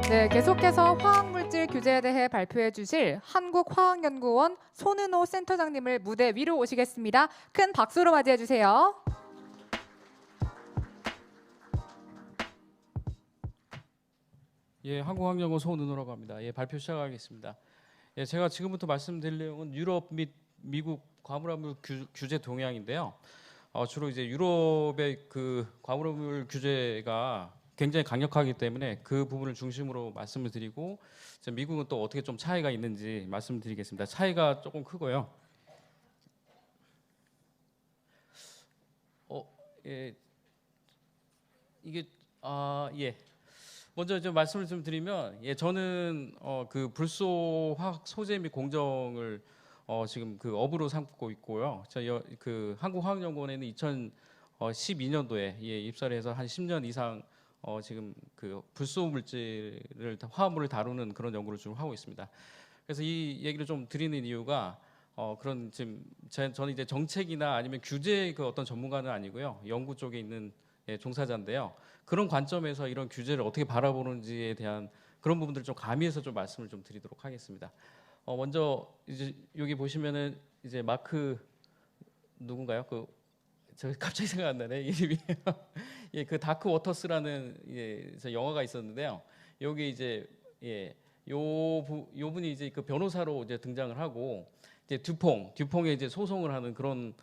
네, 계속해서 화학물질 규제에 대해 발표해 주실 한국화학연구원 손은호 센터장님을 무대 위로 오시겠습니다. 큰 박수로 맞이해 주세요. 예, 한국환경원 손은호라고 합니다. 예, 발표 시작하겠습니다. 예, 제가 지금부터 말씀드릴 내용은 유럽 및 미국 과물화물 규제 동향인데요. 주로 이제 유럽의 그 과물화물 규제가 굉장히 강력하기 때문에 그 부분을 중심으로 말씀을 드리고, 이제 미국은 또 어떻게 좀 차이가 있는지 말씀드리겠습니다. 차이가 조금 크고요. 예, 이게 예. 먼저 좀 말씀을 좀 드리면, 예, 저는 그 불소 화학 소재 및 공정을 지금 그 업으로 삼고 있고요. 그 한국화학연구원에는 2012년도에 예, 입사를 해서 한 10년 이상 지금 그 불소 물질을 화합물을 다루는 그런 연구를 좀 하고 있습니다. 그래서 이 얘기를 좀 드리는 이유가 그런 지금 저는 이제 정책이나 아니면 규제 그 어떤 전문가는 아니고요. 연구 쪽에 있는 예, 종사자인데요. 그런 관점에서 이런 규제를 어떻게 바라보는지에 대한 그런 부분들을 좀 가미해서 좀 말씀을 좀 드리도록 하겠습니다. 먼저 이제 여기 보시면은 이제 마크 누군가요? 저 갑자기 생각 안 나네 이름이. 예, 그 다크 워터스라는 예, 저 영화가 있었는데요. 여기 이제 예, 요 분이 이제 그 변호사로 이제 등장을 하고 이제 듀퐁에 이제 소송을 하는 그런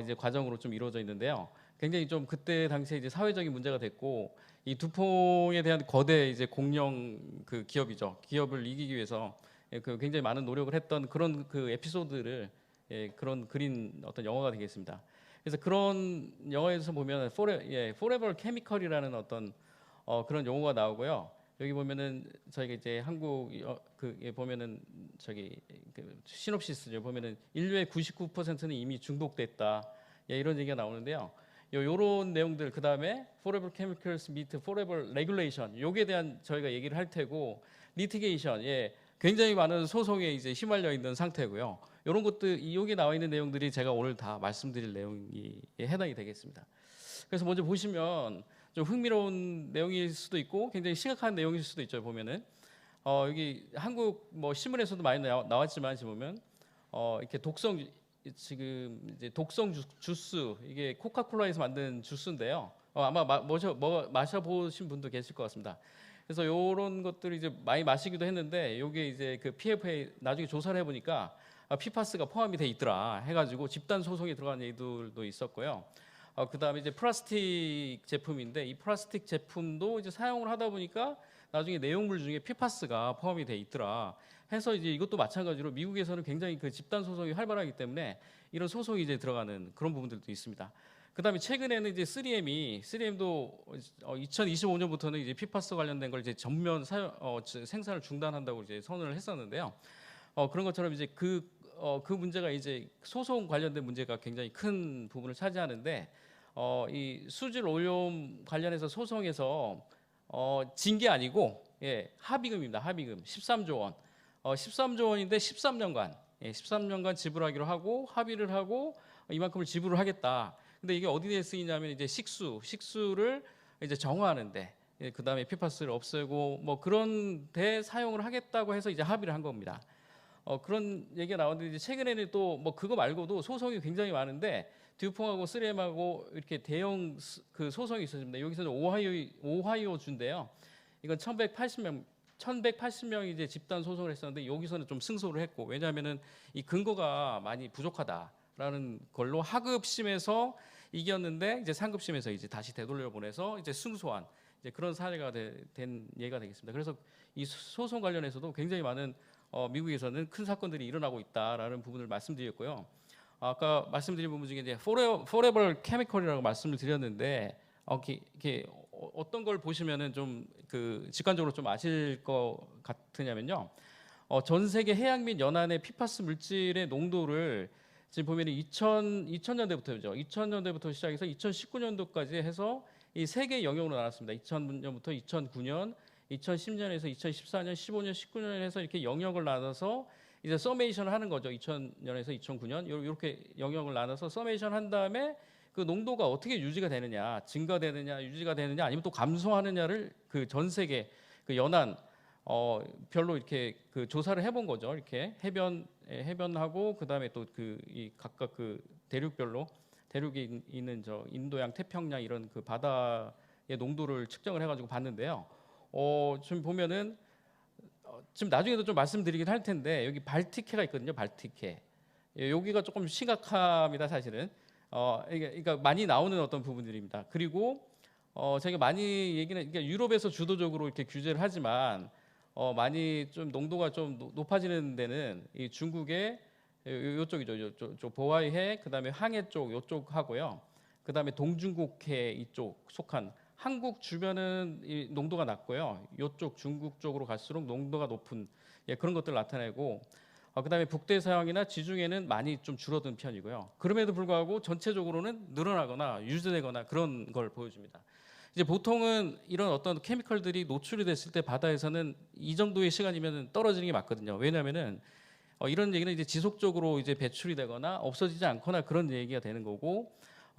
이제 과정으로 좀 이루어져 있는데요. 굉장히 좀 그때 당시에 이제 사회적인 문제가 됐고 이 듀퐁에 대한 거대 이제 공영 그 기업이죠. 기업을 이기기 위해서 예, 그 굉장히 많은 노력을 했던 그런 그 에피소드를 예, 그런 그린 어떤 영화가 되겠습니다. 그래서 그런 영화에서 보면 Forever Chemical이라는 어떤 그런 용어가 나오고요. 여기 보면은 저희가 이제 한국 그에 보면은 저기 그 시놉시스를 보면은 인류의 99%는 이미 중독됐다. 예, 이런 얘기가 나오는데요. 요런 내용들 그다음에 Forever Chemicals meet Forever Regulation 요게 대한 저희가 얘기를 할 테고 리티게이션 예, 굉장히 많은 소송에 이제 휘말려 있는 상태고요. 이런 것들 여기 나와 있는 내용들이 제가 오늘 다 말씀드릴 내용이 해당이 되겠습니다. 그래서 먼저 보시면 좀 흥미로운 내용일 수도 있고 굉장히 심각한 내용일 수도 있죠. 보면은 여기 한국 뭐 신문에서도 많이 나왔지만 지금 보면 이렇게 지금 이제 독성 주스 이게 코카콜라에서 만든 주스인데요. 아마 마셔보신 분도 계실 것 같습니다. 그래서 이런 것들을 이제 많이 마시기도 했는데 이게 이제 그 PFA 나중에 조사를 해보니까 PFAS가 포함이 돼 있더라 해가지고 집단 소송에 들어간 얘기들도 있었고요. 그다음에 이제 플라스틱 제품인데 이 플라스틱 제품도 이제 사용을 하다 보니까 나중에 내용물 중에 PFAS가 포함이 돼 있더라 해서 이제 이것도 마찬가지로 미국에서는 굉장히 그 집단 소송이 활발하기 때문에 이런 소송이 이제 들어가는 그런 부분들도 있습니다. 그다음에 최근에는 이제 3M도 2025년부터는 이제 PFAS 관련된 걸 이제 전면 생산을 중단한다고 이제 선언을 했었는데요. 그런 것처럼 이제 그 문제가 이제 소송 관련된 문제가 굉장히 큰 부분을 차지하는데 이 수질 오염 관련해서 소송에서 진 게 아니고 예, 합의금입니다. 합의금 13조 원. 13조 원인데 13년간 13년간 지불하기로 하고 합의를 하고 이만큼을 지불을 하겠다. 근데 이게 어디에 쓰이냐면 이제 식수를 이제 정화하는데 예, 그다음에 PFAS를 없애고 뭐 그런 데 사용을 하겠다고 해서 이제 합의를 한 겁니다. 그런 얘기가 나오는데 이제 최근에는 또 뭐 그거 말고도 소송이 굉장히 많은데 듀퐁하고 3M하고 이렇게 대형 그 소송이 있었습니다. 여기서는 오하이오 주인데요. 이건 1,180명이 이제 집단 소송을 했었는데 여기서는 좀 승소를 했고 왜냐하면은 이 근거가 많이 부족하다라는 걸로 하급심에서 이겼는데 이제 상급심에서 이제 다시 되돌려 보내서 이제 승소한 이제 그런 사례가 된 예가 되겠습니다. 그래서 이 소송 관련해서도 굉장히 많은 미국에서는 큰 사건들이 일어나고 있다라는 부분을 말씀드렸고요. 아까 말씀드린 부분 중에 이제 Forever Chemical이라고 말씀을 드렸는데 이렇게 어떤 걸 보시면은 좀 그 직관적으로 좀 아실 것 같으냐면요. 전 세계 해양 및 연안의 PFAS 물질의 농도를 지금 보면 2000년대부터죠. 2000년대부터 시작해서 2019년도까지 해서 이 세 개의 영역으로 나눴습니다. 2000년부터 2009년, 2010년에서 2014년, 15년, 19년 해서 이렇게 영역을 나눠서 이제 서메이션을 하는 거죠. 2000년에서 2009년 이렇게 영역을 나눠서 서메이션 한 다음에 그 농도가 어떻게 유지가 되느냐, 증가되느냐, 유지가 되느냐, 아니면 또 감소하느냐를 그 전 세계 그 연안 별로 이렇게 그 조사를 해본 거죠. 이렇게 해변하고 그다음에 또 그 이 각각 그 대륙별로 대륙에 있는 저 인도양, 태평양 이런 그 바다의 농도를 측정을 해가지고 봤는데요. 지금 보면은 지금 나중에도 좀 말씀드리긴 할 텐데 여기 발틱해가 있거든요. 발틱해. 여기가 조금 심각합니다, 사실은. 그러니까 많이 나오는 어떤 부분들입니다. 그리고 제가 많이 얘기는 그러니까 유럽에서 주도적으로 이렇게 규제를 하지만 많이 좀 농도가 좀 높아지는 데는 이 중국의 요쪽이죠. 요쪽 보아이해, 그다음에 항해 쪽 요쪽 하고요. 그다음에 동중국해 이쪽 속한 한국 주변은 이 농도가 낮고요. 요쪽 중국 쪽으로 갈수록 농도가 높은 그런 것들 나타내고 그다음에 북대서양이나 지중해는 많이 좀 줄어든 편이고요. 그럼에도 불구하고 전체적으로는 늘어나거나 유지되거나 그런 걸 보여줍니다. 이제 보통은 이런 어떤 케미컬들이 노출이 됐을 때 바다에서는 이 정도의 시간이면 떨어지는 게 맞거든요. 왜냐하면은 이런 얘기는 이제 지속적으로 이제 배출이 되거나 없어지지 않거나 그런 얘기가 되는 거고,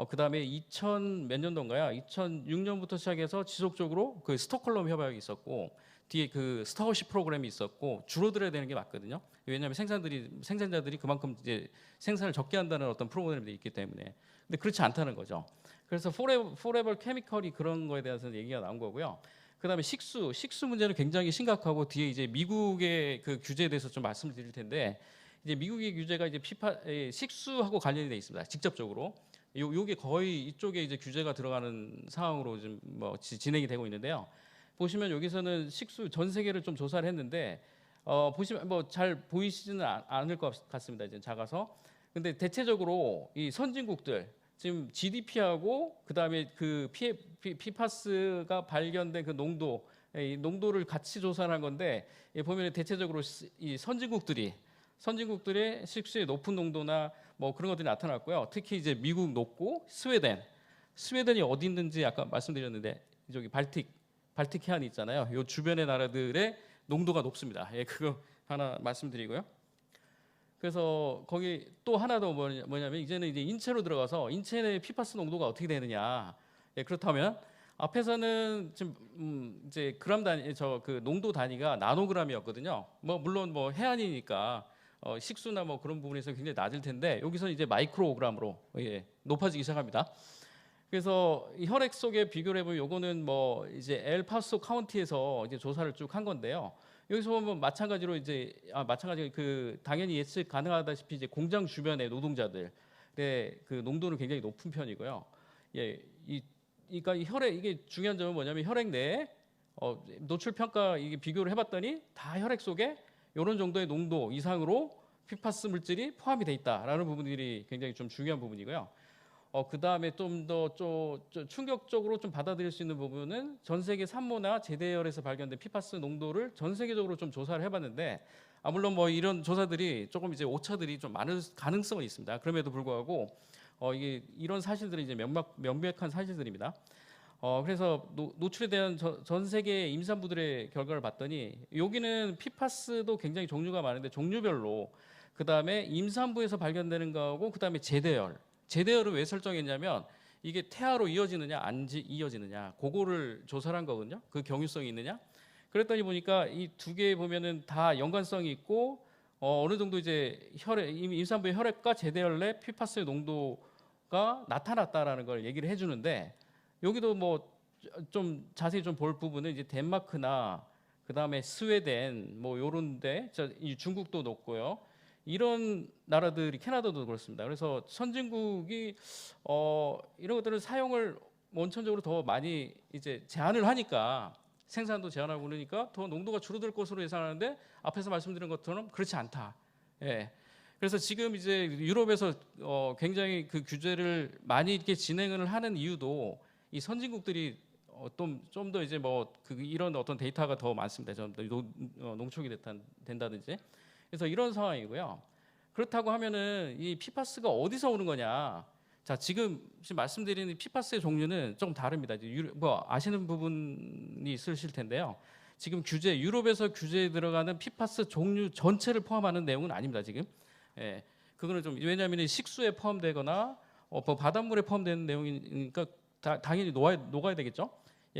그다음에 2000 몇 년도인가요? 2006년부터 시작해서 지속적으로 그 스톡홀름 협약이 있었고 뒤에 그 스타워십 프로그램이 있었고 줄어들어야 되는 게 맞거든요. 왜냐하면 생산자들이 그만큼 이제 생산을 적게 한다는 어떤 프로그램들이 있기 때문에. 근데 그렇지 않다는 거죠. 그래서 포레버 케미컬이 그런 거에 대해서 얘기가 나온 거고요. 그다음에 식수 문제는 굉장히 심각하고 뒤에 이제 미국의 그 규제에 대해서 좀 말씀을 드릴 텐데 이제 미국의 규제가 이제 식수하고 관련이 돼 있습니다. 직접적으로. 요게 거의 이쪽에 이제 규제가 들어가는 상황으로 좀 뭐 진행이 되고 있는데요. 보시면 여기서는 식수 전 세계를 좀 조사를 했는데 보시면 뭐 잘 보이시지는 않을 것 같습니다. 이제 작아서. 근데 대체적으로 이 선진국들 지금 GDP하고 그다음에 그 PFAS가 발견된 그 농도, 이 농도를 같이 조사를 한 건데 보면 대체적으로 이 선진국들의 식수의 높은 농도나 뭐 그런 것들이 나타났고요. 특히 이제 미국 높고 스웨덴이 어디 있는지 아까 말씀드렸는데 저기 발틱 해안이 있잖아요. 요 주변의 나라들의 농도가 높습니다. 그거 하나 말씀드리고요. 그래서 거기 또 하나 더 뭐냐면 이제는 이제 인체로 들어가서 인체 내 PFAS 농도가 어떻게 되느냐. 그렇다면 앞에서는 지금 이제 그람 단위 그 농도 단위가 나노그램이었거든요. 뭐 물론 뭐 해안이니까 식수나 뭐 그런 부분에서 굉장히 낮을 텐데 여기서 이제 마이크로그램으로 높아지기 시작합니다. 그래서 이 혈액 속에 비교를 해보면 요거는 뭐 이제 엘파소 카운티에서 이제 조사를 쭉 한 건데요. 여기서 보면 마찬가지로 이제 마찬가지 그 당연히 예측 가능하다시피 이제 공장 주변의 노동자들의 그 농도는 굉장히 높은 편이고요. 그러니까 이 혈액 이게 중요한 점은 뭐냐면 혈액 내에 노출 평가 이게 비교를 해봤더니 다 혈액 속에 이런 정도의 농도 이상으로 PFAS 물질이 포함이 돼 있다라는 부분들이 굉장히 좀 중요한 부분이고요. 그 다음에 좀 더 충격적으로 좀 받아들일 수 있는 부분은 전 세계 산모나 제대열에서 발견된 PFAS 농도를 전 세계적으로 좀 조사를 해봤는데, 물론 뭐 이런 조사들이 조금 이제 오차들이 좀 많을 가능성은 있습니다. 그럼에도 불구하고 이게 이런 사실들이 이제 명백한 사실들입니다. 그래서 노출에 대한 전 세계 임산부들의 결과를 봤더니 여기는 PFAS도 굉장히 종류가 많은데 종류별로 그 다음에 임산부에서 발견되는 거하고 그 다음에 제대열을 왜 설정했냐면 이게 태아로 이어지느냐 안 이어지느냐 그거를 조사를 한 거거든요. 그 경유성이 있느냐. 그랬더니 보니까 이 두 개 보면은 다 연관성이 있고 어느 정도 이제 임산부의 혈액과 제대열 내 PFAS의 농도가 나타났다라는 걸 얘기를 해주는데 여기도 뭐 좀 자세히 좀 볼 부분은 이제 덴마크나 그 다음에 스웨덴 뭐 요런데 중국도 높고요. 이런 나라들이 캐나다도 그렇습니다. 그래서 선진국이 이런 것들을 사용을 원천적으로 더 많이 이제 제한을 하니까 생산도 제한하고 그러니까 더 농도가 줄어들 것으로 예상하는데 앞에서 말씀드린 것처럼 그렇지 않다. 그래서 지금 이제 유럽에서 굉장히 그 규제를 많이 이렇게 진행을 하는 이유도 이 선진국들이 좀 더 이제 뭐 이런 어떤 데이터가 더 많습니다. 좀 더 농축이 된다든지. 그래서 이런 상황이고요. 그렇다고 하면은 이 PFAS가 어디서 오는 거냐? 자, 지금 말씀드리는 PFAS의 종류는 좀 다릅니다. 이제 뭐 아시는 부분이 있으실 텐데요. 지금 유럽에서 규제에 들어가는 PFAS 종류 전체를 포함하는 내용은 아닙니다. 지금. 그거는 좀 왜냐하면 식수에 포함되거나 바닷물에 포함되는 내용이니까 당연히 녹아야 되겠죠.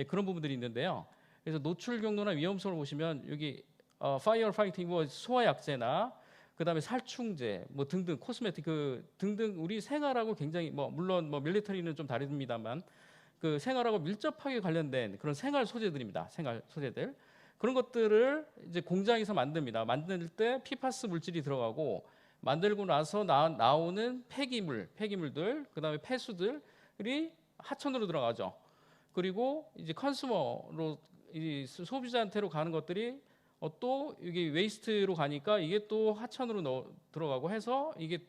그런 부분들이 있는데요. 그래서 노출 경로나 위험성을 보시면 여기 파이어 파이팅 뭐 소화약제나 그다음에 살충제 뭐 등등 코스메틱 그 등등 우리 생활하고 굉장히 뭐 물론 뭐 밀리터리는 좀 다릅니다만 그 생활하고 밀접하게 관련된 그런 생활 소재들입니다. 생활 소재들. 그런 것들을 이제 공장에서 만듭니다. 만들 때 피파스 물질이 들어가고 만들고 나서 나오는 폐기물들, 그다음에 폐수들이 하천으로 들어가죠. 그리고 이제 컨슈머로 이 소비자한테로 가는 것들이 또 이게 웨이스트로 가니까 이게 또 하천으로 들어가고 해서 이게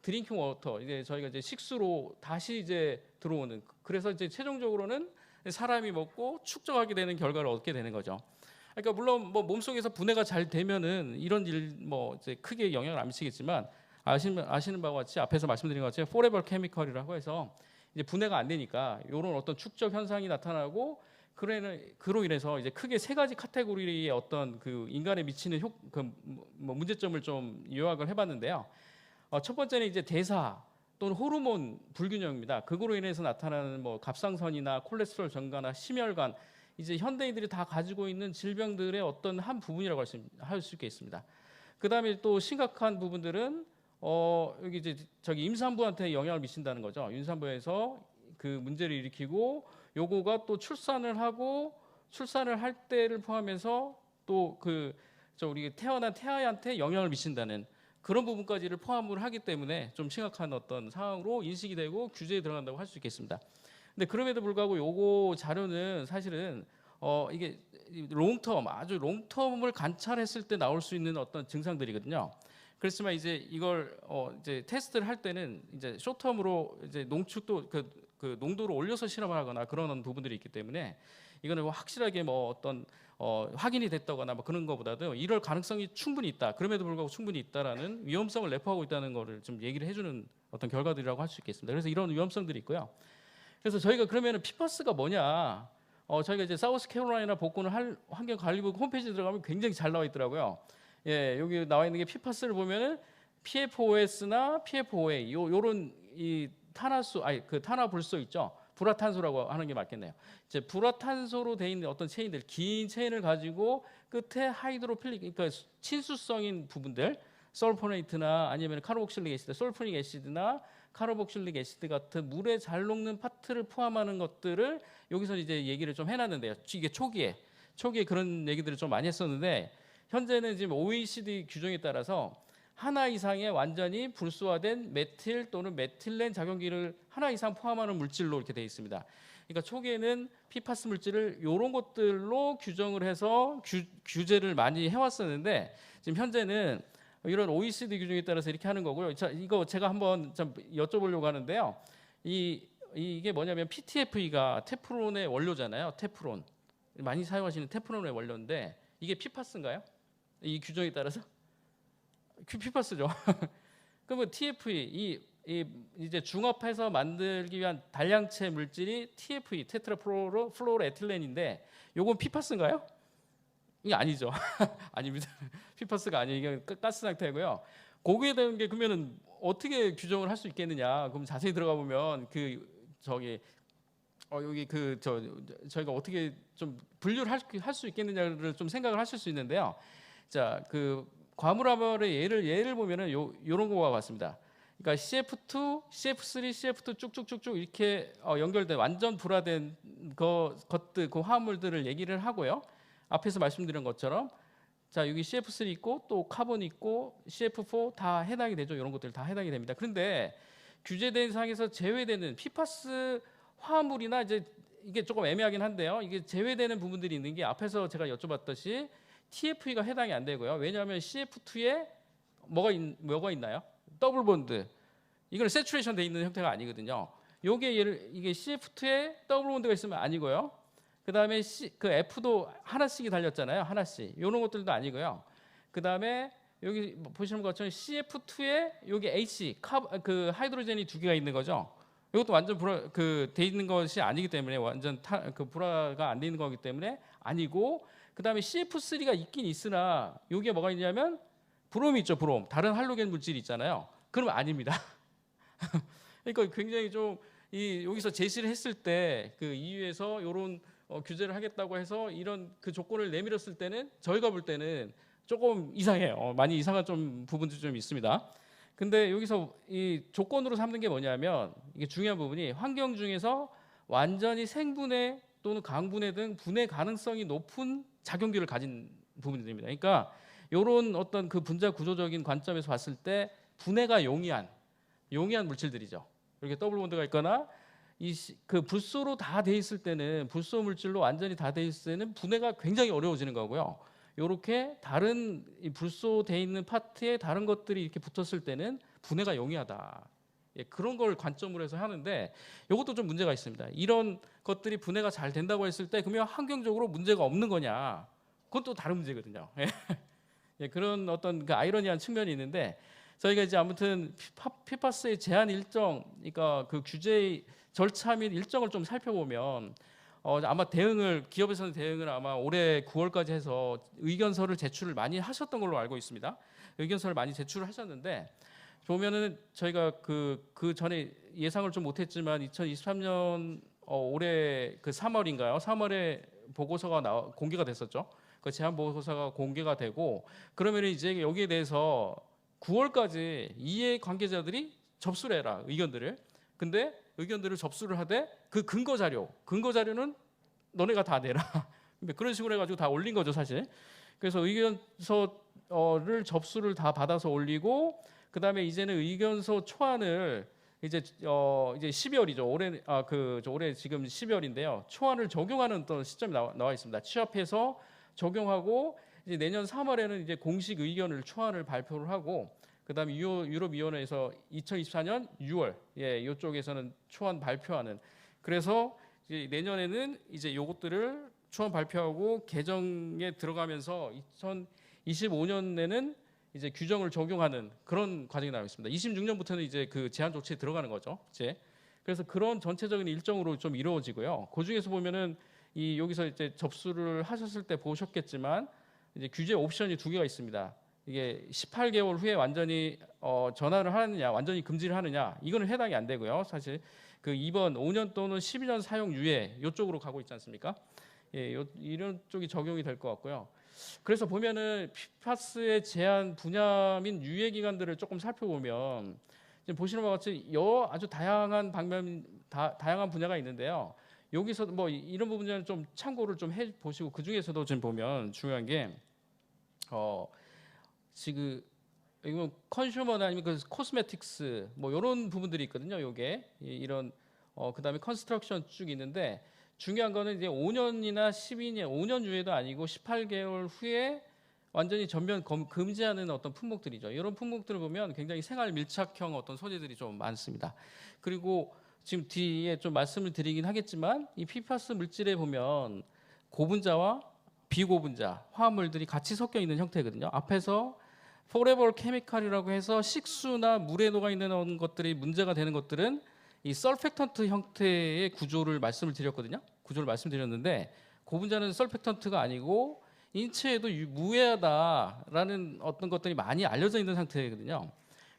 드링킹 워터 이제 저희가 이제 식수로 다시 이제 들어오는 그래서 이제 최종적으로는 사람이 먹고 축적하게 되는 결과를 얻게 되는 거죠. 그러니까 물론 뭐 몸속에서 분해가 잘 되면은 이런 일 뭐 이제 크게 영향을 안 미치겠지만 아시는 바와 같이 앞에서 말씀드린 것 같이 포레버 케미컬이라고 해서 이제 분해가 안 되니까 이런 어떤 축적 현상이 나타나고 그로 인해서 이제 크게 세 가지 카테고리의 어떤 그 인간에 미치는 뭐 문제점을 좀 요약을 해봤는데요. 첫 번째는 이제 대사 또는 호르몬 불균형입니다. 그거로 인해서 나타나는 뭐 갑상선이나 콜레스테롤 증가나 심혈관 이제 현대인들이 다 가지고 있는 질병들의 어떤 한 부분이라고 할 수 있겠습니다. 그다음에 또 심각한 부분들은 여기 이제 저기 임산부한테 영향을 미친다는 거죠. 임산부에서 그 문제를 일으키고 요거가 또 출산을 할 때를 포함해서 또 우리 태어난 태아한테 영향을 미친다는 그런 부분까지를 포함을 하기 때문에 좀 심각한 어떤 상황으로 인식이 되고 규제에 들어간다고 할 수 있겠습니다. 근데 그럼에도 불구하고 요거 자료는 사실은 이게 아주 롱텀을 관찰했을 때 나올 수 있는 어떤 증상들이거든요. 그렇지만 이제 이걸 이제 테스트를 할 때는 이제 쇼텀으로 이제 농축도 그 농도를 올려서 실험을 하거나 그런 부분들이 있기 때문에 이거는 뭐 확실하게 뭐 어떤 확인이 됐다거나 뭐 그런 것보다도 이럴 가능성이 충분히 있다. 그럼에도 불구하고 충분히 있다라는 위험성을 내포하고 있다는 거를 좀 얘기를 해주는 어떤 결과들이라고 할 수 있겠습니다. 그래서 이런 위험성들이 있고요. 그래서 저희가 그러면은 PFAS가 뭐냐? 저희가 이제 사우스캐롤라이나 복구는 환경관리부 홈페이지 들어가면 굉장히 잘 나와 있더라고요. 예, 여기 나와 있는 게 PFAS를 보면은 PFOS나 PFOA 요런 이 탄화불소 있죠. 불화탄소라고 하는 게 맞겠네요. 이제 불화탄소로 돼 있는 어떤 체인들, 긴 체인을 가지고 끝에 하이드로필릭, 그러니까 친수성인 부분들, 설포네이트나 아니면 카르복실릭 애시드, 솔포닉 애시드나 카르복실릭 애시드 같은 물에 잘 녹는 파트를 포함하는 것들을 여기서 이제 얘기를 좀 해놨는데요. 이게 초기에 그런 얘기들을 좀 많이 했었는데 현재는 지금 OECD 규정에 따라서 하나 이상의 완전히 불소화된 메틸 또는 메틸렌 작용기를 하나 이상 포함하는 물질로 이렇게 되어 있습니다. 그러니까 초기에는 PFAS 물질을 이런 것들로 규정을 해서 규제를 많이 해왔었는데 지금 현재는 이런 OECD 규정에 따라서 이렇게 하는 거고요. 자, 이거 제가 한번 좀 여쭤보려고 하는데요. 이게 뭐냐면 PTFE가 테프론의 원료잖아요. 테프론 많이 사용하시는 테프론의 원료인데 이게 PFAS인가요? 이 규정에 따라서? PFAS죠. 그러면 TFE 이제 중합해서 만들기 위한 단량체 물질이 TFE 테트라플로로에틸렌인데 요건 PFAS인가요? 이게 아니죠. 아닙니다. PFAS가 아니에요. 이게 가스 상태고요. 거기에 대한 게 그러면은 어떻게 규정을 할 수 있겠느냐? 그럼 자세히 들어가 보면 여기 저희가 어떻게 좀 분류를 할 수 있겠느냐를 좀 생각을 하실 수 있는데요. 자, 과물화물의 예를 보면은 요런 거와 같습니다. 그러니까 CF2, CF3, CF2 쭉쭉쭉쭉 이렇게 연결된 완전 불화된 것들 그 화합물들을 얘기를 하고요. 앞에서 말씀드린 것처럼 자 여기 CF3 있고 또 카본 있고 CF4 다 해당이 되죠. 이런 것들 다 해당이 됩니다. 그런데 규제 대상에서 제외되는 PFAS 화합물이나 이제 이게 조금 애매하긴 한데요. 이게 제외되는 부분들이 있는 게 앞에서 제가 여쭤봤듯이 TFE가 해당이 안 되고요. 왜냐하면 CF2에 뭐가 있나요? 더블 본드. 이건 세츄레이션 돼 있는 형태가 아니거든요. 이게 CF2에 더블 본드가 있으면 아니고요. 그다음에 그 F도 하나씩이 달렸잖아요. 하나씩. 이런 것들도 아니고요. 그다음에 여기 보시는 것처럼 CF2에 여기 H 그 하이드로젠이 두 개가 있는 거죠. 이것도 완전 돼 있는 것이 아니기 때문에 완전 불화가 안 돼 있는 거기 때문에 아니고 그다음에 CF3가 있긴 있으나 여기에 뭐가 있냐면 브롬이 있죠. 브롬. 다른 할로겐 물질이 있잖아요. 그러면 아닙니다. 그러니까 굉장히 좀 여기서 제시를 했을 때 그 EU에서 이런 규제를 하겠다고 해서 이런 그 조건을 내밀었을 때는 저희가 볼 때는 조금 이상해요. 많이 이상한 좀 부분도 좀 있습니다. 근데 여기서 이 조건으로 삼는 게 뭐냐면 이게 중요한 부분이 환경 중에서 완전히 생분해 또는 강분해 등 분해 가능성이 높은 작용비를 가진 부분들입니다. 그러니까 이런 어떤 그 분자 구조적인 관점에서 봤을 때 분해가 용이한 물질들이죠. 이렇게 더블 본드가 있거나 그 불소로 다 돼 있을 때는 불소 물질로 완전히 다 돼 있을 때는 분해가 굉장히 어려워지는 거고요. 이렇게 다른 이 불소 돼 있는 파트에 다른 것들이 이렇게 붙었을 때는 분해가 용이하다. 예, 그런 걸 관점으로 해서 하는데 이것도 좀 문제가 있습니다. 이런 것들이 분해가 잘 된다고 했을 때 그러면 환경적으로 문제가 없는 거냐? 그건 또 다른 문제거든요. 예, 그런 어떤 그 아이러니한 측면이 있는데 저희가 이제 아무튼 PFAS의 제한 일정, 그러니까 그 규제 절차 및 일정을 좀 살펴보면 아마 기업에서는 대응을 아마 올해 9월까지 해서 의견서를 제출을 많이 하셨던 걸로 알고 있습니다. 의견서를 많이 제출을 하셨는데 보면은 저희가 그 전에 예상을 좀 못했지만 2023년 올해 그 3월인가요? 3월에 보고서가 공개가 됐었죠. 그 제안 보고서가 공개가 되고 그러면 이제 여기에 대해서 9월까지 이해 관계자들이 접수를 해라 의견들을. 근데 의견들을 접수를 하되 그 근거 자료는 너네가 다 내라. 그런 식으로 해가지고 다 올린 거죠 사실. 그래서 의견서를 접수를 다 받아서 올리고 그 다음에 이제는 의견서 초안을 이제 12월이죠. 올해 지금 12월인데요. 초안을 적용하는 또 시점이 나와 있습니다. 취합해서 적용하고 이제 내년 3월에는 이제 공식 의견을 초안을 발표를 하고 그다음에 유럽위원회에서 2024년 6월 이쪽에서는 초안 발표하는 그래서 이제 내년에는 이제 요것들을 초안 발표하고 개정에 들어가면서 2025년에는 이제 규정을 적용하는 그런 과정이 나와 있습니다. 26년부터는 이제 그 제한 조치에 들어가는 거죠. 이제 그래서 그런 전체적인 일정으로 좀 이루어지고요. 그 중에서 보면은 여기서 이제 접수를 하셨을 때 보셨겠지만 이제 규제 옵션이 두 개가 있습니다. 이게 18개월 후에 완전히 전환을 하느냐, 완전히 금지를 하느냐, 이거는 해당이 안 되고요. 사실 그 2번 5년 또는 12년 사용 유예 이쪽으로 가고 있지 않습니까? 예, 이런 쪽이 적용이 될 것 같고요. 그래서 보면은 PFAS의 제한 분야 및 유예 기간들을 조금 살펴보면 지금 보시는 것 같이 아주 다양한 다양한 분야가 있는데요. 여기서 뭐 이런 부분은 좀 참고를 좀 해 보시고 그 중에서도 지금 보면 중요한 게 지금 이건 컨슈머나 아니면 그 코스메틱스 뭐 이런 부분들이 있거든요. 요게 이런 그다음에 컨스트럭션 쭉 있는데 중요한 거는 이제 5년이나 12년, 5년 유예도 아니고 18개월 후에 완전히 전면 금지하는 어떤 품목들이죠. 이런 품목들을 보면 굉장히 생활 밀착형 어떤 소재들이 좀 많습니다. 그리고 지금 뒤에 좀 말씀을 드리긴 하겠지만 이 PFAS 물질에 보면 고분자와 비고분자 화합물들이 같이 섞여 있는 형태거든요. 앞에서 포레버 케미칼이라고 해서 식수나 물에 녹아 있는 것들이 문제가 되는 것들은 이 설펙턴트 형태의 구조를 말씀드렸는데 고분자는 설펙턴트가 아니고 인체에도 무해하다라는 어떤 것들이 많이 알려져 있는 상태거든요.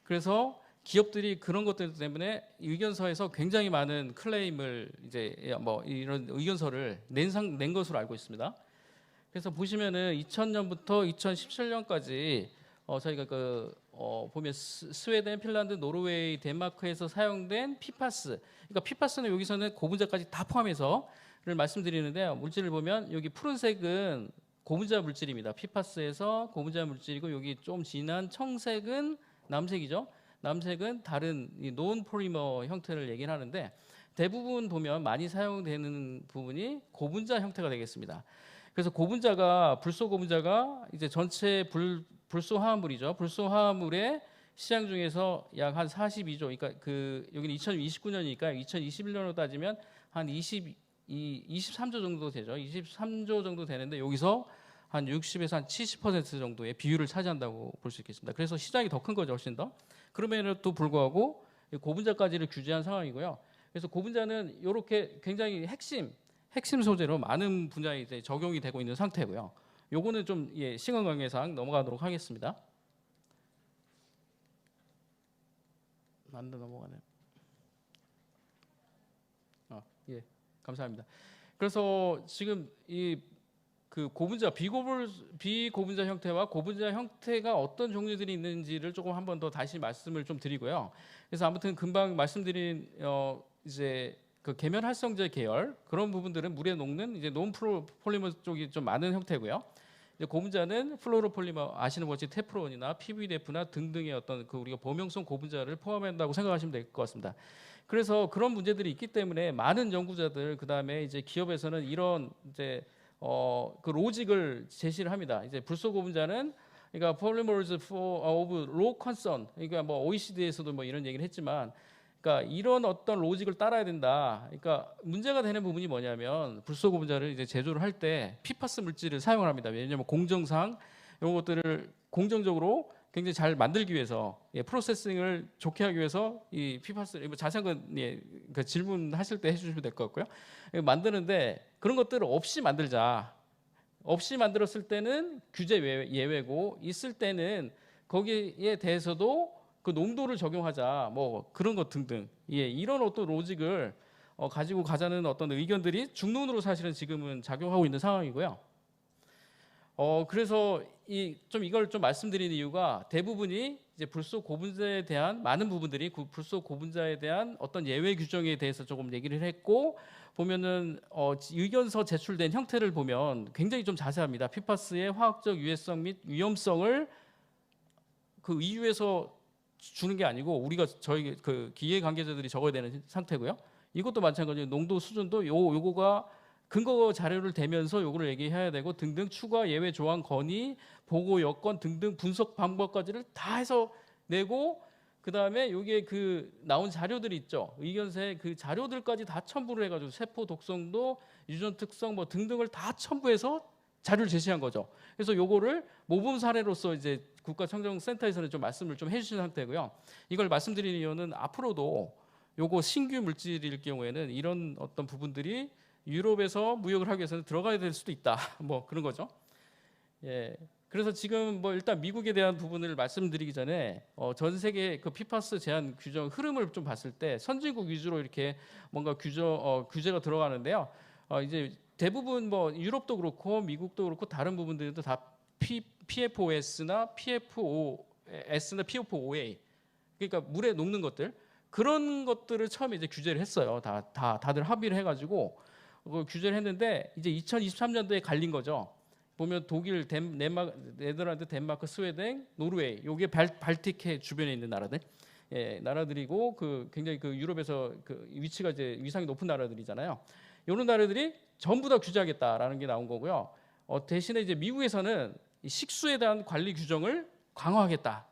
그래서 기업들이 그런 것들 때문에 의견서에서 굉장히 많은 클레임을 이제 뭐 이런 의견서를 낸 것으로 알고 있습니다. 그래서 보시면은 2000년부터 2017년까지 저희가 보면 스웨덴, 핀란드, 노르웨이, 덴마크에서 사용된 PFAS. 그러니까 PFAS는 여기서는 고분자까지 다 포함해서를 말씀드리는데요. 물질을 보면 여기 푸른색은 고분자 물질입니다. PFAS에서 고분자 물질이고 여기 좀 진한 청색은 남색이죠. 남색은 다른 논 포리머 형태를 얘기를 하는데 대부분 보면 많이 사용되는 부분이 고분자 형태가 되겠습니다. 그래서 불소 고분자가 이제 전체 불소 화합물이죠. 불소 화합물의 시장 중에서 약 한 42조. 그러니까 여기는 2029년이니까 2021년으로 따지면 한 23조 정도 되죠. 23조 정도 되는데 여기서 한 60에서 한 70% 정도의 비율을 차지한다고 볼 수 있겠습니다. 그래서 시장이 더 큰 거죠, 훨씬 더. 그럼에도 불구하고 고분자까지를 규제한 상황이고요. 그래서 고분자는 이렇게 굉장히 핵심 소재로 많은 분야에 이제 적용이 되고 있는 상태고요. 요거는 좀 시간 관계상 넘어가도록 하겠습니다. 안 넘어가네. 예, 감사합니다. 그래서 지금 이 그 고분자 비고분자 형태와 고분자 형태가 어떤 종류들이 있는지를 조금 한 번 더 다시 말씀을 좀 드리고요. 그래서 아무튼 금방 말씀드린 이제 그 계면 활성제 계열 그런 부분들은 물에 녹는 이제 논폴리머 쪽이 좀 많은 형태고요. 이제 고분자는 플로로폴리머 아시는 것처럼 테프론이나 PVDF나 등등의 어떤 그 우리가 범용성 고분자를 포함한다고 생각하시면 될 것 같습니다. 그래서 그런 문제들이 있기 때문에 많은 연구자들 그다음에 이제 기업에서는 이런 이제 그 로직을 제시를 합니다. 이제 불소 고분자는 그러니까 polymers of low concern 그러니까 뭐 OECD에서도 뭐 이런 얘기를 했지만 그러니까 이런 어떤 로직을 따라야 된다. 그러니까 문제가 되는 부분이 뭐냐면 불소 고분자를 이제 제조를 할 때 PFAS 물질을 사용을 합니다. 왜냐하면 공정상 이런 것들을 공정적으로 굉장히 잘 만들기 위해서 프로세싱을 좋게 하기 위해서 이 PFAS 자세한 건 그 질문하실 때 해주시면 될 것 같고요. 만드는데 그런 것들을 없이 만들자. 없이 만들었을 때는 규제 예외고 있을 때는 거기에 대해서도 그 농도를 적용하자. 뭐 그런 것 등등. 이런 어떤 로직을 가지고 가자는 어떤 의견들이 중론으로 사실은 지금은 작용하고 있는 상황이고요. 그래서 이걸 좀 말씀드리는 이유가 대부분이 이제 불소 고분자에 대한 많은 부분들이 불소 고분자에 대한 어떤 예외 규정에 대해서 조금 얘기를 했고 보면은 의견서 제출된 형태를 보면 굉장히 좀 자세합니다. PFAS의 화학적 유해성 및 위험성을 그 EU에서 주는 게 아니고 우리가 저희 그 기획 관계자들이 적어야 되는 상태고요. 이것도 마찬가지로 농도 수준도 요거가 근거 자료를 대면서 요거를 얘기해야 되고 등등 추가 예외 조항 건의 보고 여건 등등 분석 방법까지를 다 해서 내고 그다음에 여기에 그 나온 자료들이 있죠. 의견서에 그 자료들까지 다 첨부를 해가지고 세포 독성도 유전 특성 뭐 등등을 다 첨부해서 자료를 제시한 거죠. 그래서 요거를 모범 사례로서 이제 국가청정센터에서는 좀 말씀을 좀 해주신 상태고요. 이걸 말씀드리는 이유는 앞으로도 요거 신규 물질일 경우에는 이런 어떤 부분들이 유럽에서 무역을 하기 위해서는 들어가야 될 수도 있다. 뭐 그런 거죠. 그래서 지금 뭐 일단 미국에 대한 부분을 말씀드리기 전에 전 세계 그 PFAS 제한 규정 흐름을 좀 봤을 때 선진국 위주로 이렇게 뭔가 규제가 들어가는데요. 이제 대부분 뭐 유럽도 그렇고 미국도 그렇고 다른 부분들도 다 PFOS나 PFOS나 PFOA 그러니까 물에 녹는 것들 그런 것들을 처음에 이제 규제를 했어요. 다들 합의를 해가지고 규제를 했는데 이제 2023년도에 갈린 거죠. 보면 독일, 네덜란드, 덴마크, 스웨덴, 노르웨이, 요게 발틱해 주변에 있는 나라들, 나라들이고 그 굉장히 그 유럽에서 그 위치가 이제 위상이 높은 나라들이잖아요. 이런 나라들이 전부 다 규제하겠다라는 게 나온 거고요. 대신에 이제 미국에서는 식수에 대한 관리 규정을 강화하겠다.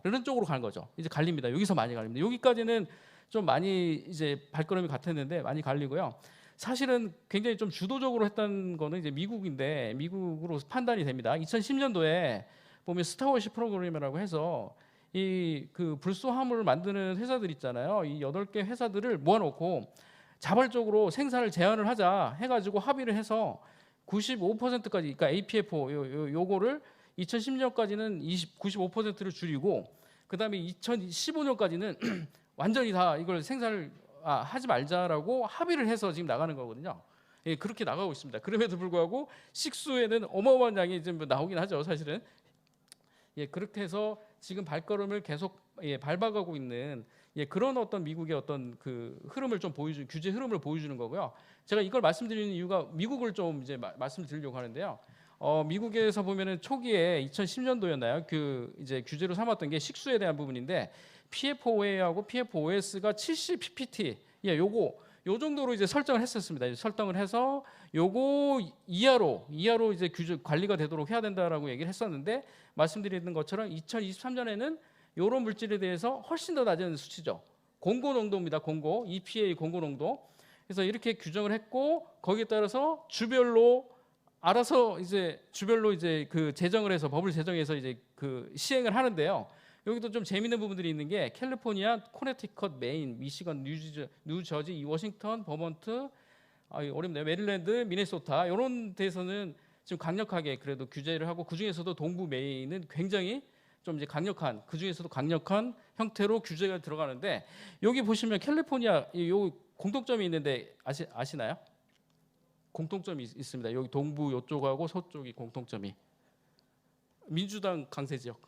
이런 쪽으로 가는 거죠. 이제 갈립니다. 여기서 많이 갈립니다. 여기까지는 좀 많이 이제 발걸음이 같았는데 많이 갈리고요. 사실은 굉장히 좀 주도적으로 했던 거는 이제 미국인데 미국으로 판단이 됩니다. 2010년도에 보면 스타워시 프로그램이라고 해서 이 그 불소 화물을 만드는 회사들 있잖아요. 이 8개 회사들을 모아놓고 자발적으로 생산을 제한을 하자 해가지고 합의를 해서 95%까지 그러니까 APFO 요거를 2010년까지는 95%를 줄이고 그다음에 2015년까지는 완전히 다 이걸 생산을 하지 말자라고 합의를 해서 지금 나가는 거거든요. 그렇게 나가고 있습니다. 그럼에도 불구하고 식수에는 어마어마한 양이 좀 나오긴 하죠, 사실은. 그렇게 해서 지금 발걸음을 계속 밟아가고 있는 그런 어떤 미국의 어떤 그 흐름을 좀 보여주는 규제 흐름을 보여주는 거고요. 제가 이걸 말씀드리는 이유가 미국을 좀 이제 말씀드리려고 하는데요. 미국에서 보면은 초기에 2010년도였나요? 그 이제 규제로 삼았던 게 식수에 대한 부분인데 PFOA하고 PFOS가 70 ppt, 요 정도로 이제 설정을 했었습니다. 이제 설정을 해서 요거 이하로 이제 규제 관리가 되도록 해야 된다라고 얘기를 했었는데 말씀드리는 것처럼 2023년에는 요런 물질에 대해서 훨씬 더 낮은 수치죠. 공고 농도입니다. 공고 EPA 공고 농도. 그래서 이렇게 규정을 했고 거기에 따라서 주별로 알아서 이제 주별로 이제 그 제정을 해서 법을 제정해서 이제 그 시행을 하는데요. 여기도 좀 재미있는 부분들이 있는 게 캘리포니아, 코네티컷, 메인, 미시건, 뉴저지, 워싱턴, 버몬트, 어렵네요. 메릴랜드, 미네소타 이런 데서는 지금 강력하게 그래도 규제를 하고 그 중에서도 동부 메인은 굉장히 좀 이제 강력한 그 중에서도 강력한 형태로 규제가 들어가는데 여기 보시면 캘리포니아 요 공통점이 있는데 아시나요? 공통점이 있습니다. 여기 동부 이쪽하고 서쪽이 공통점이 민주당 강세 지역.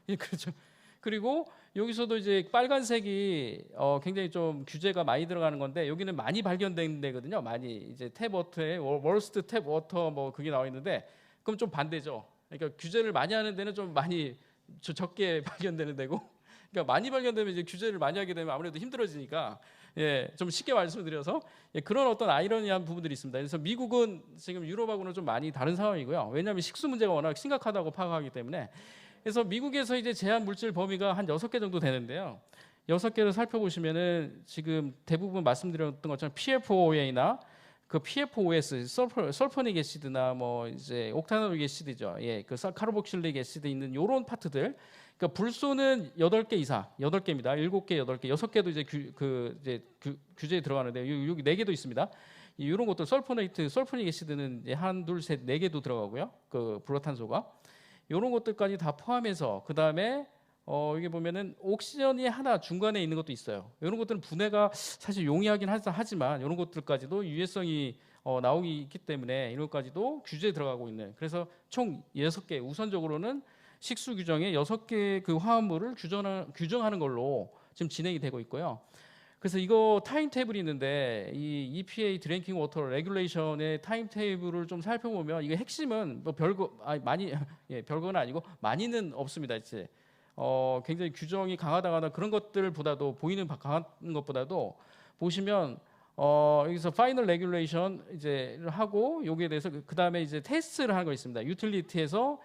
예, 그렇죠. 그리고 여기서도 이제 빨간색이 굉장히 좀 규제가 많이 들어가는 건데 여기는 많이 발견된 데거든요. 많이 이제 탭 워터에 월스트 탭 워터 뭐 그게 나와 있는데 그럼 좀 반대죠. 그러니까 규제를 많이 하는 데는 좀 많이 적게 발견되는 데고, 그러니까 많이 발견되면 이제 규제를 많이 하게 되면 아무래도 힘들어지니까 예, 좀 쉽게 말씀드려서 예, 그런 어떤 아이러니한 부분들이 있습니다. 그래서 미국은 지금 유럽하고는 좀 많이 다른 상황이고요. 왜냐하면 식수 문제가 워낙 심각하다고 파악하기 때문에. 그래서 미국에서 이제 제한 물질 범위가 한 6개 정도 되는데요. 6개를 살펴보시면은 지금 대부분 말씀드렸던 것처럼 PFOA나 그 PFOS, 설퍼닉 애시드나 뭐 이제 옥타노릭 애시드죠. 예, 그 카르복실릭 애시드 있는 요런 파트들. 그러니까 불소는 8개 이상, 8개입니다. 7개, 8개, 6개도 이제 규제에 들어가는데 여기 4개도 있습니다. 이런 것들 설퍼닉 애시드는 이제 1, 2, 3, 4개도 들어가고요. 그 불화탄소가. 이런 것들까지 다 포함해서 그 다음에 여기 보면은 옥시전이 하나 중간에 있는 것도 있어요. 이런 것들은 분해가 사실 용이하긴 하지만 이런 것들까지도 유해성이 나오기 있기 때문에 이런 것까지도 규제에 들어가고 있는. 그래서 총 6개 우선적으로는 식수 규정에 6개 그 화합물을 규정하는 걸로 지금 진행이 되고 있고요. 그래서 이거 타임 테이블이 있는데 이 EPA 드링킹 워터 레귤레이션의 타임 테이블을 좀 살펴보면 이게 핵심은 뭐 별거 많이 예, 별거는 아니고 많이는 없습니다. 이제 굉장히 규정이 강하다거나 그런 것들보다도 보이는 강한 것보다도 보시면 여기서 파이널 레귤레이션 이제 하고 여기에 대해서 그 다음에 이제 테스트를 하는 거 있습니다. 유틸리티에서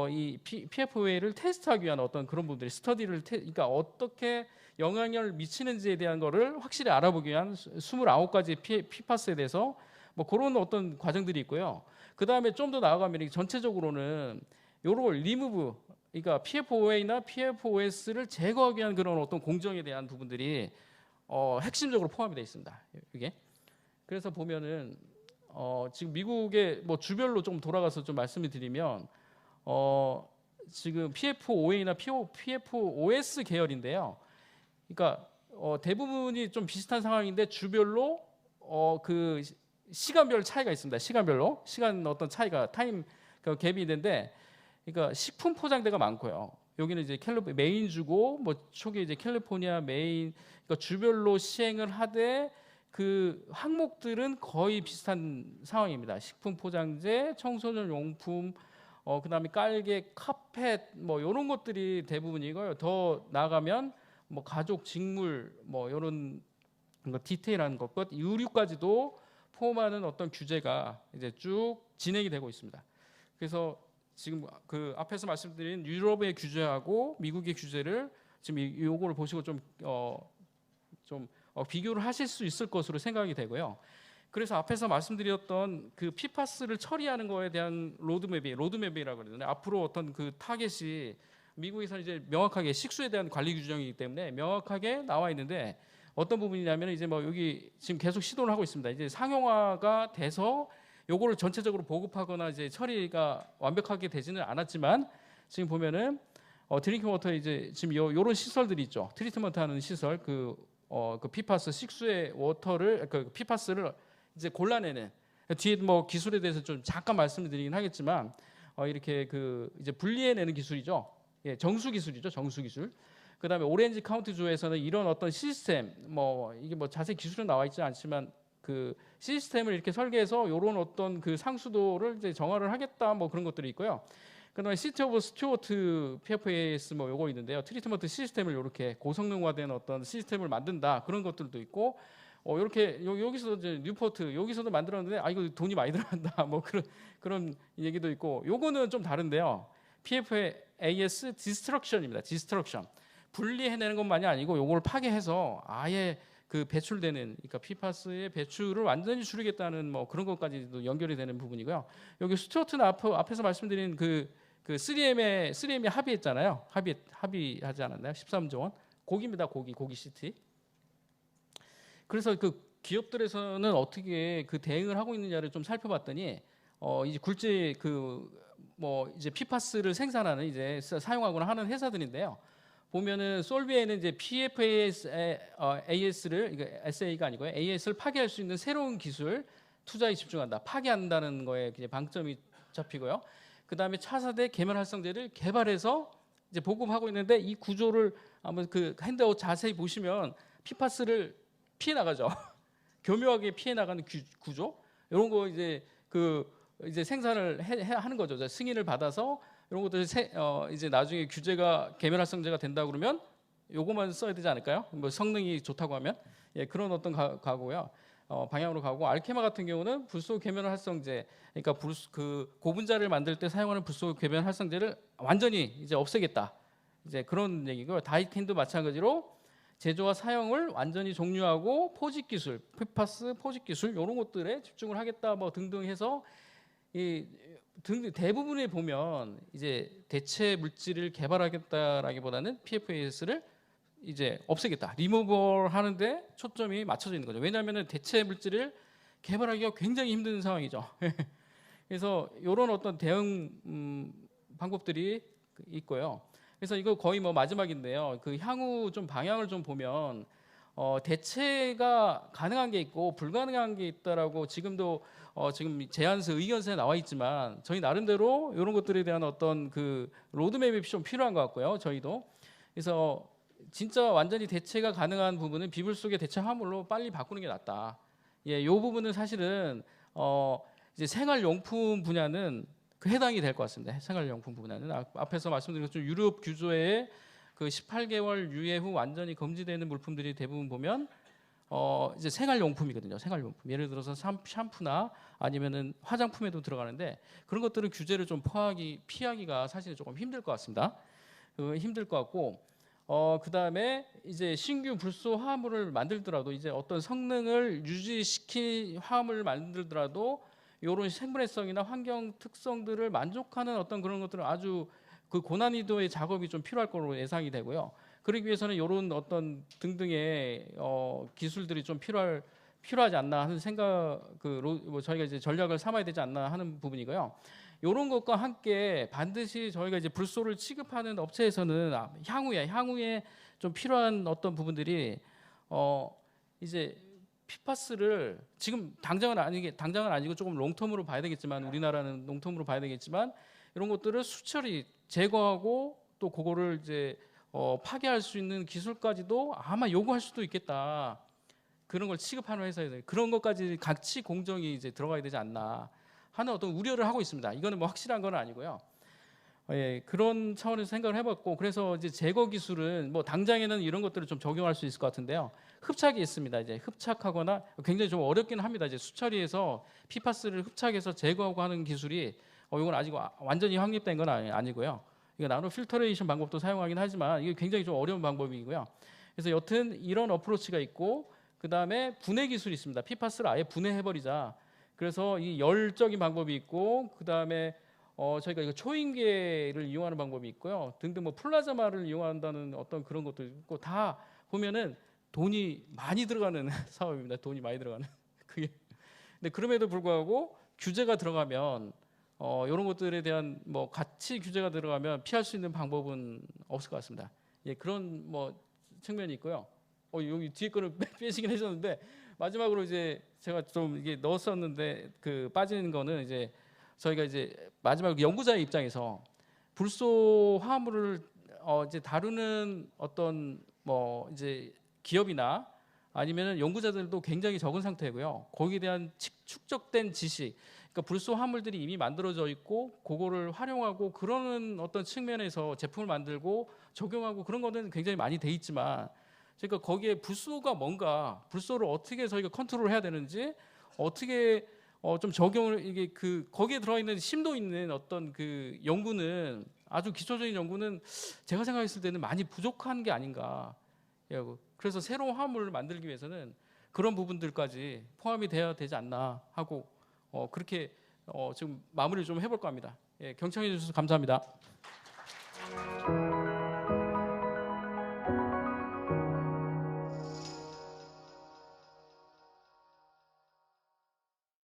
이 PFOA를 테스트하기 위한 어떤 그런 분들이 스터디를 그러니까 어떻게 영향을 미치는지에 대한 거를 확실히 알아보기 위한 29가지 PFAS에 대해서 뭐 그런 어떤 과정들이 있고요. 그 다음에 좀 더 나아가면 전체적으로는 요걸 리무브, 그러니까 PFOA나 PFOS를 제거하기 위한 그런 어떤 공정에 대한 부분들이 핵심적으로 포함이 되어 있습니다. 이게 그래서 보면은 지금 미국의 뭐 주별로 좀 돌아가서 좀 말씀을 드리면 지금 PFOA나 PFOS 계열인데요. 그러니까 대부분이 좀 비슷한 상황인데 주별로 그 시간별 차이가 있습니다. 시간별로 시간 어떤 차이가 타임 그 갭이 있는데, 그러니까 식품 포장대가 많고요. 여기는 이제 메인주고 뭐 초기 이제 캘리포니아 메인, 그러니까 주별로 시행을 하되 그 항목들은 거의 비슷한 상황입니다. 식품 포장재, 청소년 용품, 그다음에 깔개, 카펫 뭐 이런 것들이 대부분이고요. 더 나아가면 뭐 가족, 직물 뭐 이런 디테일한 것과 의류까지도 포함하는 어떤 규제가 이제 쭉 진행이 되고 있습니다. 그래서 지금 그 앞에서 말씀드린 유럽의 규제하고 미국의 규제를 지금 요거를 보시고 좀 비교를 하실 수 있을 것으로 생각이 되고요. 그래서 앞에서 말씀드렸던 그 PFAS를 처리하는 거에 대한 로드맵이라고 그러는데, 앞으로 어떤 그 타겟이 미국에서는 이제 명확하게 식수에 대한 관리 규정이기 때문에 명확하게 나와 있는데, 어떤 부분이냐면 이제 뭐 여기 지금 계속 시도를 하고 있습니다. 이제 상용화가 돼서 요거를 전체적으로 보급하거나 이제 처리가 완벽하게 되지는 않았지만, 지금 보면은 드링킹 워터 이제 지금 요런 시설들이 있죠. 트리트먼트하는 시설, 그 PFAS 식수의 워터를 그 PFAS를 이제 골라내는, 뒤에 뭐 기술에 대해서 좀 잠깐 말씀을 드리긴 하겠지만 이렇게 그 이제 분리해내는 기술이죠. 예, 정수 기술이죠. 정수 기술. 그다음에 오렌지 카운티 주에서는 이런 어떤 시스템, 뭐 이게 뭐 자세히 기술은 나와 있지 않지만 그 시스템을 이렇게 설계해서 이런 어떤 그 상수도를 이제 정화를 하겠다 뭐 그런 것들이 있고요. 그다음에 시티 오브 스튜어트 PFAS 뭐 요거 있는데요. 트리트먼트 시스템을 이렇게 고성능화된 어떤 시스템을 만든다, 그런 것들도 있고, 이렇게 여기서도 이제 뉴포트 여기서도 만들었는데 이거 돈이 많이 들어간다 뭐 그런 얘기도 있고, 요거는 좀 다른데요. PFAS 디스트럭션입니다. 디스트럭션. 분리해내는 것만이 아니고 요걸 파괴해서 아예 그 배출되는, 그러니까 PFAS의 배출을 완전히 줄이겠다는 뭐 그런 것까지도 연결이 되는 부분이고요. 여기 스튜어트는 앞에서 말씀드린 그 3M이 합의했잖아요. 합의하지 않았나요? 13조 원. 고기입니다. 고기 시티. 그래서 그 기업들에서는 어떻게 그 대응을 하고 있느냐를 좀 살펴봤더니 이제 굴지 뭐 이제 PFAS를 생산하는 이제 사용하거나 하는 회사들인데요. 보면은 솔비에는 이제 PFAS를, 이거 SA가 아니고요, AS를 파괴할 수 있는 새로운 기술, 투자에 집중한다, 파기한다는 거에 이제 방점이 잡히고요. 그 다음에 차세대 계면활성제를 개발해서 이제 보급하고 있는데 이 구조를 한번 그 핸드아웃 자세히 보시면 PFAS를 피해 나가죠. 교묘하게 피해 나가는 구조 이런 거 이제 이제 생산을 하는 거죠. 승인을 받아서 이런 것들 이제 나중에 규제가 계면활성제가 된다 그러면 요거만 써야 되지 않을까요? 뭐 성능이 좋다고 하면 예, 그런 어떤 가고요. 방향으로 가고 알케마 같은 경우는 불소 계면활성제, 그러니까 그 고분자를 만들 때 사용하는 불소 계면활성제를 완전히 이제 없애겠다. 이제 그런 얘기고요. 다이킨도 마찬가지로 제조와 사용을 완전히 종료하고 포집 기술, PFAS 포집 기술 이런 것들에 집중을 하겠다 뭐 등등 해서 이 대부분에 보면 이제 대체 물질을 개발하겠다라기보다는 PFAS를 이제 없애겠다, 리무벌 하는데 초점이 맞춰져 있는 거죠. 왜냐하면 대체 물질을 개발하기가 굉장히 힘든 상황이죠. 그래서 이런 어떤 대응 방법들이 있고요. 그래서 이거 거의 뭐 마지막인데요. 그 향후 좀 방향을 좀 보면 대체가 가능한 게 있고 불가능한 게 있다라고 지금도 지금 제안서 의견서에 나와 있지만 저희 나름대로 이런 것들에 대한 어떤 그 로드맵이 좀 필요한 것 같고요. 저희도 그래서 진짜 완전히 대체가 가능한 부분은 비불속의 대체 화물로 빨리 바꾸는 게 낫다. 예, 이 부분은 사실은 이제 생활용품 분야는 그 해당이 될 것 같습니다. 생활용품 분야는 앞에서 말씀드린 것처럼 유럽 규조에 그 18개월 유예 후 완전히 금지되는 물품들이 대부분 보면 이제 생활용품이거든요. 생활용품. 예를 들어서 샴푸나 아니면은 화장품에도 들어가는데 그런 것들은 규제를 좀 피하기가 사실 조금 힘들 것 같습니다. 힘들 것 같고 그다음에 이제 신규 불소 화합물을 만들더라도 이제 어떤 성능을 유지시킨 화합물을 만들더라도 이런 생분해성이나 환경 특성들을 만족하는 어떤 그런 것들은 아주 그 고난이도의 작업이 좀 필요할 거로 예상이 되고요. 그러기 위해서는 이런 어떤 등등의 기술들이 좀 필요하지 않나 하는 생각, 뭐 저희가 이제 전략을 삼아야 되지 않나 하는 부분이고요. 이런 것과 함께 반드시 저희가 이제 불소를 취급하는 업체에서는 향후에 좀 필요한 어떤 부분들이 이제 PFAS를 지금 당장은 아니고 조금 롱텀으로 봐야 되겠지만 우리나라는 롱텀으로 봐야 되겠지만 이런 것들을 수처리 제거하고 또 그거를 이제 파괴할 수 있는 기술까지도 아마 요구할 수도 있겠다. 그런 걸 취급하는 회사에 그런 것까지 같이 공정이 이제 들어가야 되지 않나 하는 어떤 우려를 하고 있습니다. 이거는 뭐 확실한 건 아니고요. 예, 그런 차원에서 생각을 해봤고 그래서 이제 제거 기술은 뭐 당장에는 이런 것들을 좀 적용할 수 있을 것 같은데요. 흡착이 있습니다. 이제 흡착하거나 굉장히 좀 어렵긴 합니다. 이제 수처리해서 PFAS를 흡착해서 제거하고 하는 기술이 이건 아직 완전히 확립된 건 아니고요. 이거 나노 필터레이션 방법도 사용하긴 하지만 이게 굉장히 좀 어려운 방법이고요. 그래서 여튼 이런 어프로치가 있고 그 다음에 분해 기술이 있습니다. PFAS를 아예 분해해버리자. 그래서 이 열적인 방법이 있고 그 다음에 저희가 이거 초인계를 이용하는 방법이 있고요. 등등 뭐 플라즈마를 이용한다는 어떤 그런 것도 있고 다 보면은 돈이 많이 들어가는 사업입니다. 돈이 많이 들어가는 그게. 근데 그럼에도 불구하고 규제가 들어가면 이런 것들에 대한 뭐 같이 규제가 들어가면 피할 수 있는 방법은 없을 것 같습니다. 예, 그런 뭐 측면이 있고요. 여기 뒤에 거를 빼시긴 하셨는데 마지막으로 이제 제가 좀 이게 넣었었는데 그 빠지는 거는 이제 저희가 이제 마지막 연구자의 입장에서 불소 화합물을 이제 다루는 어떤 뭐 이제 기업이나 아니면은 연구자들도 굉장히 적은 상태고요. 거기에 대한 축적된 지식, 그러니까 불소 화합물들이 이미 만들어져 있고 그거를 활용하고 그러는 어떤 측면에서 제품을 만들고 적용하고 그런 거는 굉장히 많이 돼 있지만 그러니까 거기에 불소가 뭔가, 불소를 어떻게 저희가 컨트롤해야 되는지, 어떻게 좀 적용을 이게 거기에 들어 있는 심도 있는 어떤 그 연구는 아주 기초적인 연구는 제가 생각했을 때는 많이 부족한 게 아닌가. 그래서 새로운 화합물을 만들기 위해서는 그런 부분들까지 포함이 돼야 되지 않나 하고 그렇게 지금 마무리를 좀 해볼까 합니다. 예, 경청해 주셔서 감사합니다.